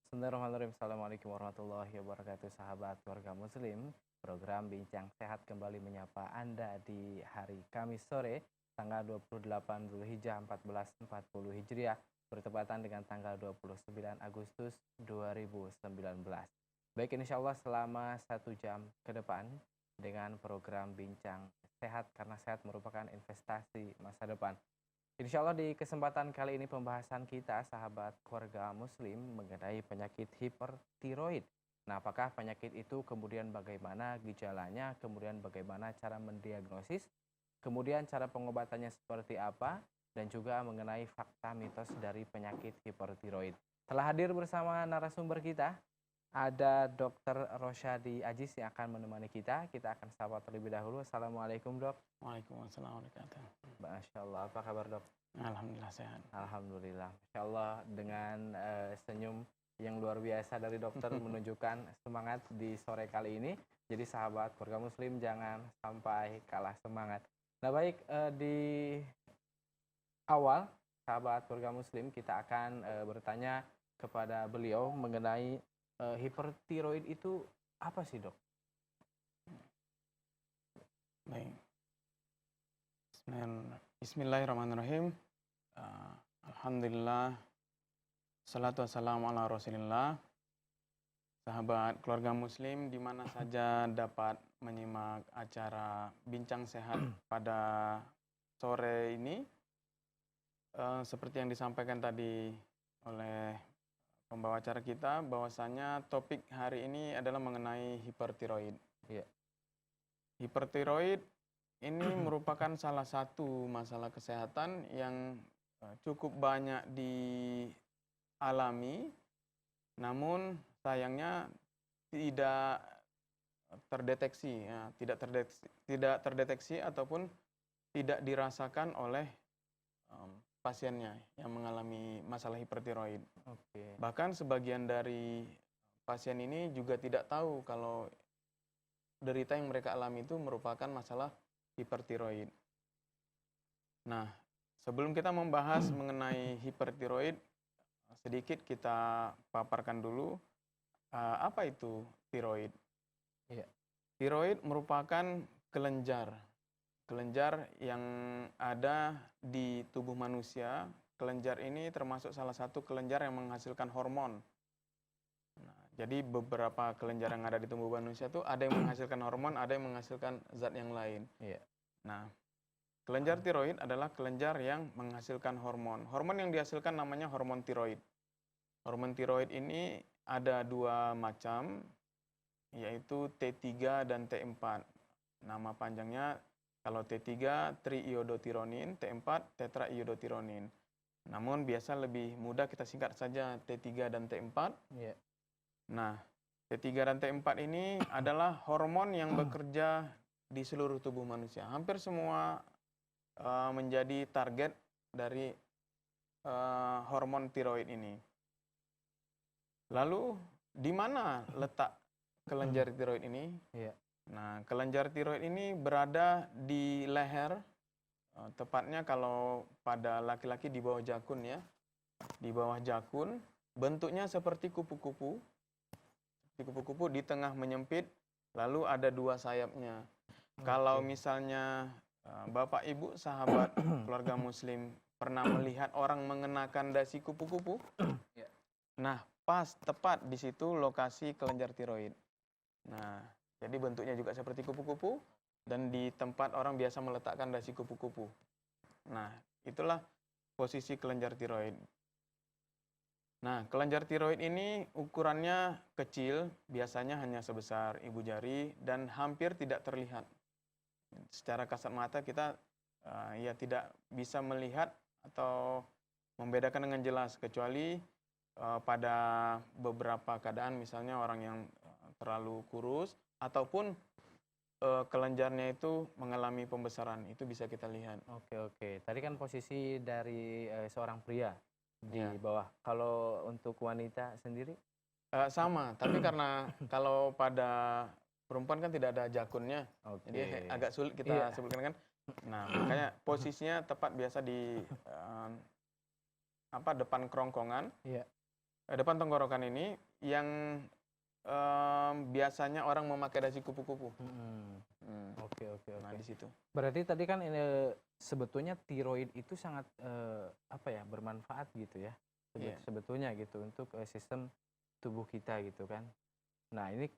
Bismillahirrahmanirrahim. Assalamualaikum warahmatullahi wabarakatuh, sahabat keluarga muslim. Program Bincang Sehat kembali menyapa Anda di hari Kamis sore, tanggal 28 Zulhijjah 1440 Hijriah, bertepatan dengan tanggal 29 Agustus 2019. Baik, insya Allah selama 1 jam ke depan dengan program Bincang Sehat, karena sehat merupakan investasi masa depan. Insya Allah di kesempatan kali ini pembahasan kita, sahabat keluarga muslim, mengenai penyakit hipertiroid. Nah, apakah penyakit itu, kemudian bagaimana gejalanya, kemudian bagaimana cara mendiagnosis, kemudian cara pengobatannya seperti apa, dan juga mengenai fakta mitos dari penyakit hipertiroid. Telah hadir bersama narasumber kita, ada Dr. Rosyadi Ajis yang akan menemani kita. Kita akan sapa terlebih dahulu. Assalamualaikum, Dok. Waalaikumsalam warahmatullahi wabarakatuh. Masya Allah, apa kabar, Dok? Alhamdulillah sehat. Alhamdulillah, Masya Allah, dengan senyum yang luar biasa dari dokter menunjukkan semangat di sore kali ini. Jadi sahabat keluarga muslim jangan sampai kalah semangat. Nah baik, di awal sahabat keluarga muslim kita akan bertanya kepada beliau mengenai hipertiroid itu apa sih, Dok? Baik. Bismillahirrahmanirrahim. Alhamdulillah. Salatu wassalamu ala Rasulillah. Sahabat keluarga muslim di mana saja dapat menyimak acara Bincang Sehat pada sore ini. Seperti yang disampaikan tadi oleh pembawa acara kita, bahwasanya topik hari ini adalah mengenai hipertiroid. Iya. Hipertiroid ini merupakan salah satu masalah kesehatan yang cukup banyak dialami, namun sayangnya tidak terdeteksi, tidak terdeteksi ataupun tidak dirasakan oleh pasiennya yang mengalami masalah hipertiroid. Oke. Bahkan sebagian dari pasien ini juga tidak tahu kalau derita yang mereka alami itu merupakan masalah hipertiroid. Nah, sebelum kita membahas mengenai hipertiroid, sedikit kita paparkan dulu apa itu tiroid. Iya. Tiroid merupakan kelenjar yang ada di tubuh manusia. Kelenjar ini termasuk salah satu kelenjar yang menghasilkan hormon. Nah, jadi beberapa kelenjar yang ada di tubuh manusia itu ada yang menghasilkan hormon, ada yang menghasilkan zat yang lain. Iya. Nah, kelenjar tiroid adalah kelenjar yang menghasilkan hormon. Hormon yang dihasilkan namanya hormon tiroid. Hormon tiroid ini ada dua macam, yaitu T3 dan T4. Nama panjangnya kalau T3 triiodotironin, T4 tetraiodotiranin. Namun biasa lebih mudah kita singkat saja T3 dan T4. Iya. Nah, T3 dan T4 ini adalah hormon yang bekerja di seluruh tubuh manusia. Hampir semua menjadi target dari hormon tiroid ini. Lalu, di mana letak kelenjar tiroid ini? Iya. Nah, kelenjar tiroid ini berada di leher, tepatnya kalau pada laki-laki di bawah jakun ya. Di bawah jakun, bentuknya seperti kupu-kupu. Di tengah menyempit, lalu ada dua sayapnya. Kalau misalnya Bapak Ibu sahabat keluarga muslim pernah melihat orang mengenakan dasi kupu-kupu, nah pas tepat di situ lokasi kelenjar tiroid. Nah, jadi bentuknya juga seperti kupu-kupu dan di tempat orang biasa meletakkan dasi kupu-kupu. Nah, itulah posisi kelenjar tiroid. Nah, kelenjar tiroid ini ukurannya kecil, biasanya hanya sebesar ibu jari dan hampir tidak terlihat. Secara kasat mata kita ya tidak bisa melihat atau membedakan dengan jelas, kecuali pada beberapa keadaan, misalnya orang yang terlalu kurus ataupun kelenjarnya itu mengalami pembesaran, itu bisa kita lihat. Oke. Tadi kan posisi dari seorang pria di bawah. Kalau untuk wanita sendiri? Sama, tapi karena kalau pada perempuan kan tidak ada jakunnya, jadi agak sulit kita sebutkan kan. Nah, makanya posisinya tepat biasa di depan kerongkongan. Iya. depan tenggorokan ini yang biasanya orang memakai dasi kupu-kupu. Oke, oke, Nah, oke. di situ. Berarti tadi kan ini sebetulnya tiroid itu sangat apa ya, bermanfaat gitu ya. Iya. Sebetulnya gitu untuk sistem tubuh kita gitu kan. Nah, ini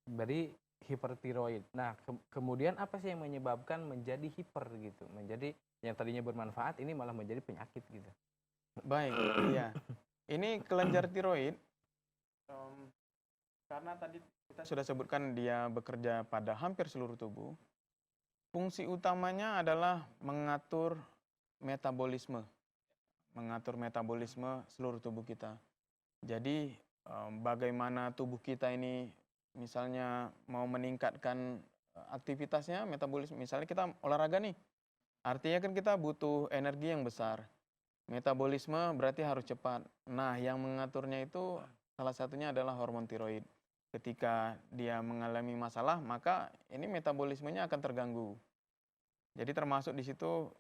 berarti hipertiroid. Nah, kemudian apa sih yang menyebabkan menjadi hiper gitu? Menjadi yang tadinya bermanfaat ini malah menjadi penyakit gitu. Baik, iya. Ini kelenjar tiroid, karena tadi kita sudah sebutkan dia bekerja pada hampir seluruh tubuh. Fungsi utamanya adalah mengatur metabolisme seluruh tubuh kita. Jadi bagaimana tubuh kita ini misalnya mau meningkatkan aktivitasnya, metabolisme, misalnya kita olahraga nih, artinya kan kita butuh energi yang besar. Metabolisme berarti harus cepat. Nah, yang mengaturnya itu salah satunya adalah hormon tiroid. Ketika dia mengalami masalah, maka ini metabolismenya akan terganggu. Jadi termasuk di situ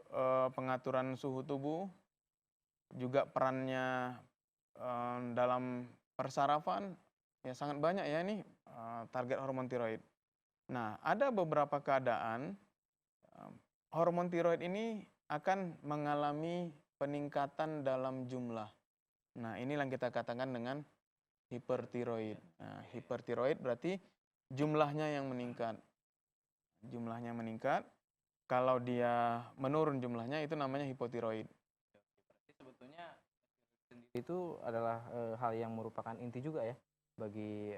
pengaturan suhu tubuh, juga perannya dalam persarafan, ya sangat banyak ya ini target hormon tiroid. Nah, ada beberapa keadaan hormon tiroid ini akan mengalami peningkatan dalam jumlah. Nah, inilah yang kita katakan dengan hipertiroid. Nah, hipertiroid berarti jumlahnya yang meningkat. Jumlahnya meningkat. Kalau dia menurun jumlahnya itu namanya hipotiroid. Berarti sebetulnya itu adalah hal yang merupakan inti juga ya bagi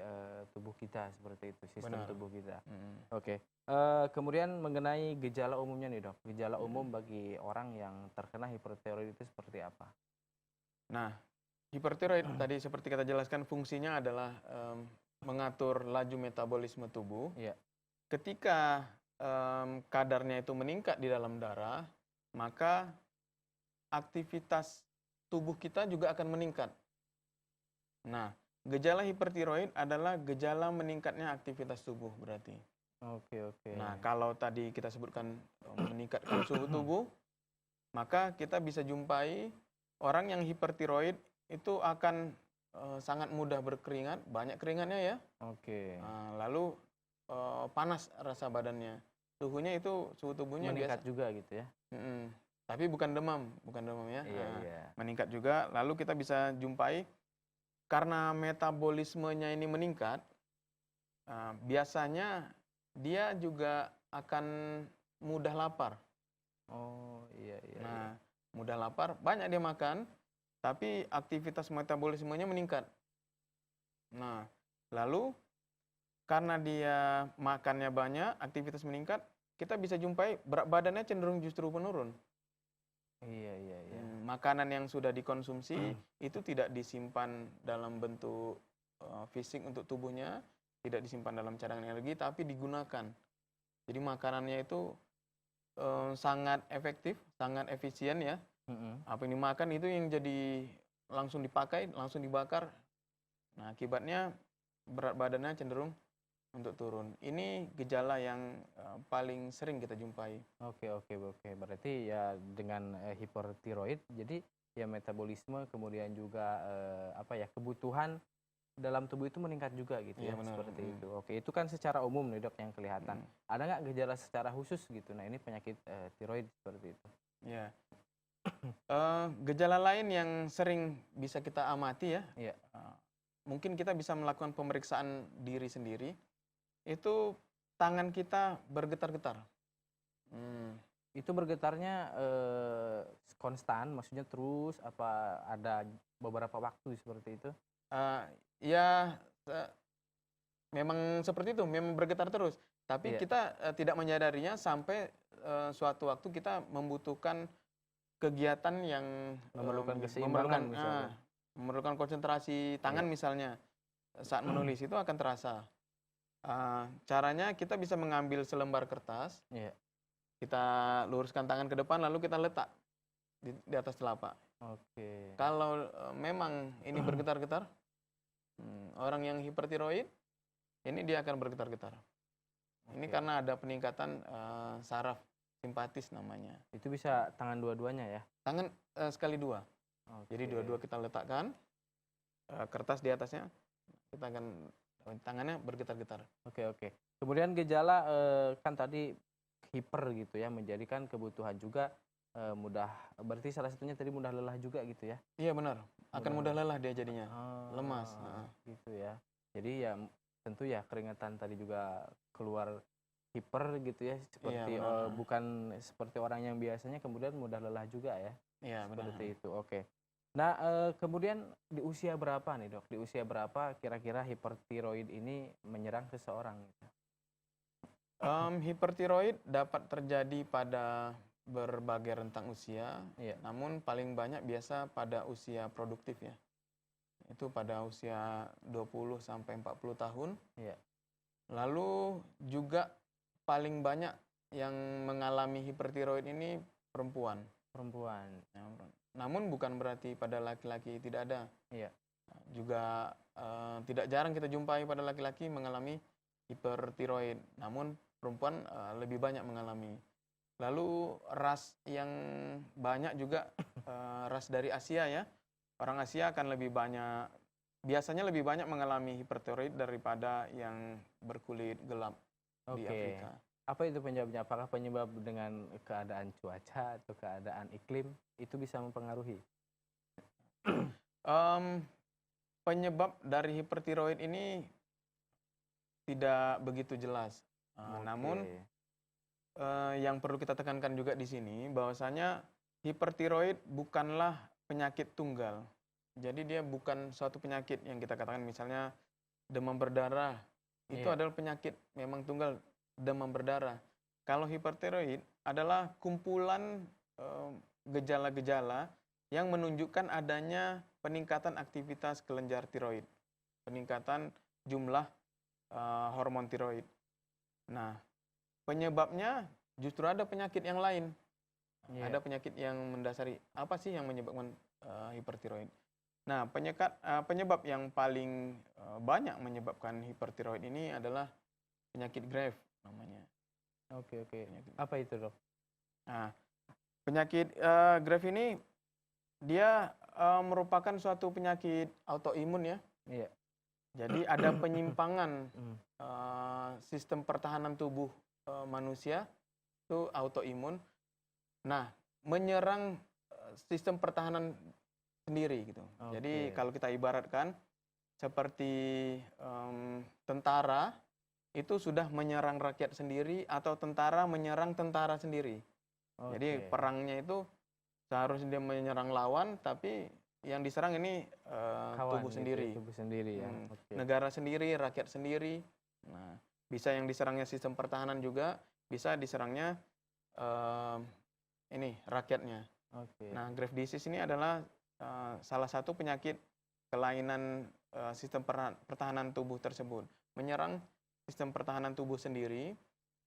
tubuh kita seperti itu, sistem Benar. tubuh kita. Mm. Oke. Kemudian mengenai gejala umumnya nih dok, gejala umum bagi orang yang terkena hipertiroid itu seperti apa? Nah, hipertiroid tadi seperti kita jelaskan fungsinya adalah mengatur laju metabolisme tubuh. Iya. Ketika kadarnya itu meningkat di dalam darah, maka aktivitas tubuh kita juga akan meningkat. Nah, gejala hipertiroid adalah gejala meningkatnya aktivitas tubuh berarti. Oke, oke. Nah, kalau tadi kita sebutkan meningkatkan suhu tubuh, maka kita bisa jumpai orang yang hipertiroid itu akan sangat mudah berkeringat, banyak keringatnya ya. Oke. Lalu panas rasa badannya. Suhu tubuhnya Meningkat biasa. juga gitu ya? Tapi bukan demam ya. Iya, iya. Meningkat juga. Lalu kita bisa jumpai karena metabolismenya ini meningkat, biasanya dia juga akan mudah lapar. Oh, iya, iya. Nah, mudah lapar, banyak dia makan, tapi aktivitas metabolismenya meningkat. Nah, lalu karena dia makannya banyak, aktivitas meningkat, kita bisa jumpai berat badannya cenderung justru menurun. Iya, iya, iya. Makanan yang sudah dikonsumsi itu tidak disimpan dalam bentuk fisik untuk tubuhnya, tidak disimpan dalam cadangan energi, tapi digunakan. Jadi makanannya itu sangat efektif, sangat efisien ya. Apa yang dimakan itu yang jadi langsung dipakai, langsung dibakar. Nah, akibatnya berat badannya cenderung untuk turun. Ini gejala yang paling sering kita jumpai. Oke. Berarti ya dengan hipertiroid, jadi ya metabolisme kemudian juga kebutuhan dalam tubuh itu meningkat juga gitu Iya, ya, benar. seperti itu. Oke, itu kan secara umum nih dok yang kelihatan. Ada nggak gejala secara khusus gitu? Nah, ini penyakit tiroid seperti itu. Ya. Gejala lain yang sering bisa kita amati ya. Iya. Mungkin kita bisa melakukan pemeriksaan diri sendiri. Itu tangan kita bergetar-getar. Itu bergetarnya konstan, maksudnya terus apa ada beberapa waktu seperti itu? Memang seperti itu, memang bergetar terus. Tapi kita tidak menyadarinya sampai suatu waktu kita membutuhkan kegiatan yang Memerlukan keseimbangan misalnya. memerlukan konsentrasi tangan misalnya. Saat menulis itu akan terasa. Caranya kita bisa mengambil selembar kertas, kita luruskan tangan ke depan, lalu kita letak di atas telapak. Oke. Kalau memang ini bergetar-getar, orang yang hipertiroid, ini dia akan bergetar-getar. Ini karena ada peningkatan saraf simpatis namanya. Itu bisa tangan dua-duanya ya? Tangan sekali dua. Jadi dua-dua kita letakkan, kertas di atasnya, kita akan tangannya bergetar-getar. Oke, oke. Kemudian gejala, kan tadi hiper gitu ya, menjadikan kebutuhan juga, mudah berarti salah satunya tadi mudah lelah juga gitu ya? Iya benar, akan mudah lelah dia jadinya, lemas. Gitu ya. Jadi ya tentu ya keringetan tadi juga keluar hiper gitu ya, Iya seperti, benar. bukan seperti orang yang biasanya kemudian mudah lelah juga ya? Iya benar. Seperti itu, oke. Nah, kemudian di usia berapa nih Dok? Di usia berapa kira-kira hipertiroid ini menyerang seseorang gitu? Hipertiroid dapat terjadi pada berbagai rentang usia, Iya, namun paling banyak biasa pada usia produktif ya. Itu pada usia 20 sampai 40 tahun. iya, Lalu juga paling banyak yang mengalami hipertiroid ini perempuan. perempuan. Ya, namun bukan berarti pada laki-laki tidak ada. Iya, Juga tidak jarang kita jumpai pada laki-laki mengalami hipertiroid, namun perempuan lebih banyak mengalami. Lalu ras yang banyak juga ras dari Asia ya. Orang Asia akan biasanya lebih banyak mengalami hipertiroid daripada yang berkulit gelap di oke. Afrika. Apa itu penyebabnya? Apakah penyebab dengan keadaan cuaca atau keadaan iklim itu bisa mempengaruhi? Em, Penyebab dari hipertiroid ini tidak begitu jelas. Namun Oke. yang perlu kita tekankan juga di sini bahwasanya hipertiroid bukanlah penyakit tunggal. Jadi dia bukan suatu penyakit yang kita katakan misalnya demam berdarah. Itu Iya, adalah penyakit memang tunggal, demam berdarah. Kalau hipertiroid adalah kumpulan gejala-gejala yang menunjukkan adanya peningkatan aktivitas kelenjar tiroid, peningkatan jumlah hormon tiroid. Nah, penyebabnya justru ada penyakit yang lain. iya. Ada penyakit yang mendasari. Apa sih yang menyebabkan hipertiroid? Nah, penyebab yang paling banyak menyebabkan hipertiroid ini adalah penyakit Graves namanya. Oke, oke. Penyakit. Apa itu Dok? Nah, penyakit Graves ini dia merupakan suatu penyakit autoimun ya. Iya. Jadi ada penyimpangan Hmm. sistem pertahanan tubuh manusia itu autoimun. Nah, menyerang sistem pertahanan sendiri gitu. Jadi Oke. kalau kita ibaratkan seperti tentara itu sudah menyerang rakyat sendiri atau tentara menyerang tentara sendiri. Jadi Oke. perangnya itu seharusnya dia menyerang lawan, tapi yang diserang ini Kawan tubuh gitu, sendiri. tubuh sendiri ya. Hmm, Oke. Negara sendiri, rakyat sendiri. Nah, bisa yang diserangnya sistem pertahanan juga, bisa diserangnya ini rakyatnya. Oke. Nah, Graves disease ini adalah salah satu penyakit kelainan sistem pertahanan tubuh tersebut, menyerang sistem pertahanan tubuh sendiri.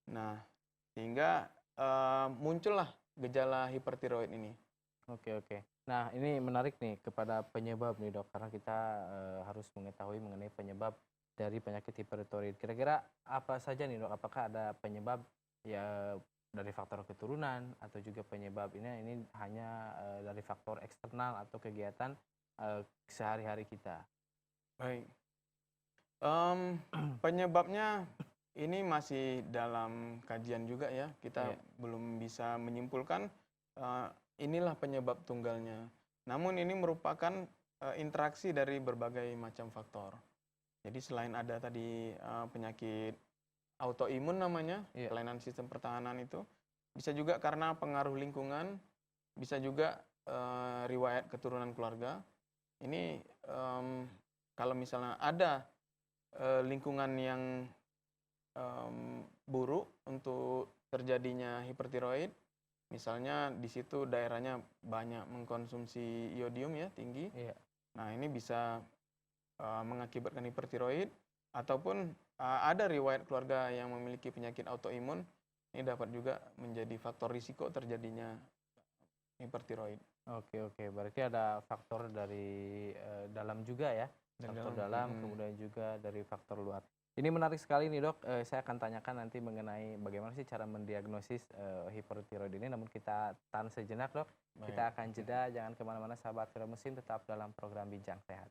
Nah, sehingga muncullah gejala hipertiroid ini. Oke, oke. Nah, ini menarik nih kepada penyebab nih Dok, karena kita harus mengetahui mengenai penyebab dari penyakit hipertiroid. Kira-kira apa saja nih Dok? Apakah ada penyebab ya dari faktor keturunan atau juga penyebab ini hanya dari faktor eksternal atau kegiatan sehari-hari kita? Baik. Penyebabnya ini masih dalam kajian juga ya. Kita Iya. belum bisa menyimpulkan inilah penyebab tunggalnya. Namun ini merupakan interaksi dari berbagai macam faktor. Jadi selain ada tadi penyakit autoimun namanya, Iya. kelainan sistem pertahanan itu, bisa juga karena pengaruh lingkungan, bisa juga riwayat keturunan keluarga. Ini kalau misalnya ada lingkungan yang buruk untuk terjadinya hipertiroid, misalnya di situ daerahnya banyak mengkonsumsi iodium ya tinggi. Iya. Nah, ini bisa mengakibatkan hipertiroid ataupun ada riwayat keluarga yang memiliki penyakit autoimun, ini dapat juga menjadi faktor risiko terjadinya hipertiroid. Oke, oke. Berarti ada faktor dari dalam juga ya. Faktor dalam, kemudian juga dari faktor luar. Ini menarik sekali nih Dok. Saya akan tanyakan nanti mengenai bagaimana sih cara mendiagnosis hipertiroid ini. Namun kita tahan sejenak Dok. Kita akan jeda, jangan kemana-mana sahabat Film Muslim, tetap dalam program Bincang Sehat.